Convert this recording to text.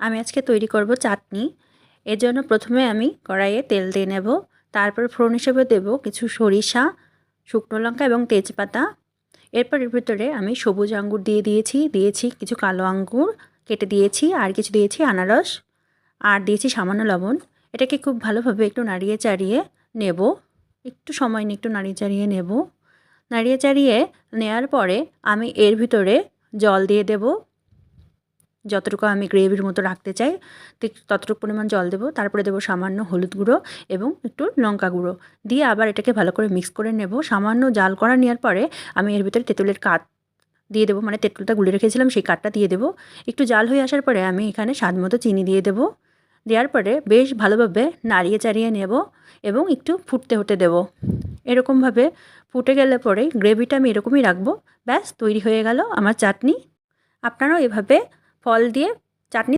আমি আজকে তৈরি করব চাটনি। এর জন্য প্রথমে আমি কড়াইয়ে তেল দিয়ে নেব। তারপর ফোড়ন হিসেবে দেব কিছু সরিষা, শুকনো লঙ্কা এবং তেজপাতা। এরপর এর ভিতরে আমি সবুজ আঙ্গুর দিয়েছি কিছু কালো আঙ্গুর কেটে দিয়েছি, আর কিছু দিয়েছি আনারস, আর দিয়েছি সামান্য লবণ। এটাকে খুব ভালোভাবে একটু নাড়িয়ে চাড়িয়ে নেব। একটু সময় নিয়ে একটু নাড়িয়ে চাড়িয়ে নেব। নাড়িয়ে চাড়িয়ে নেওয়ার পরে আমি এর ভিতরে জল দিয়ে দেব। যতটুকু আমি গ্রেভির মতো রাখতে চাই ঠিক ততটুকু পরিমাণ জল দেব। তারপরে দেব সামান্য হলুদ গুঁড়ো এবং একটু লঙ্কা গুঁড়ো দিয়ে আবার এটাকে ভালো করে মিক্স করে নেব। সামান্য জাল করা নেওয়ার পরে আমি এর ভিতরে তেঁতুলের কাঠ দিয়ে দেবো, মানে তেঁতুলটা গুলে রেখেছিলাম সেই কাঠটা দিয়ে দেবো। একটু জাল হয়ে আসার পরে আমি এখানে স্বাদ মতো চিনি দিয়ে দেবো। দেওয়ার পরে বেশ ভালোভাবে নাড়িয়ে চাড়িয়ে নেব এবং একটু ফুটতে হতে দেব। এরকমভাবে ফুটে গেলে পরে গ্রেভিটা আমি এরকমই রাখবো। ব্যাস তৈরি হয়ে গেল আমার চাটনি। আপনারাও এভাবে ফল দিয়ে চাটনি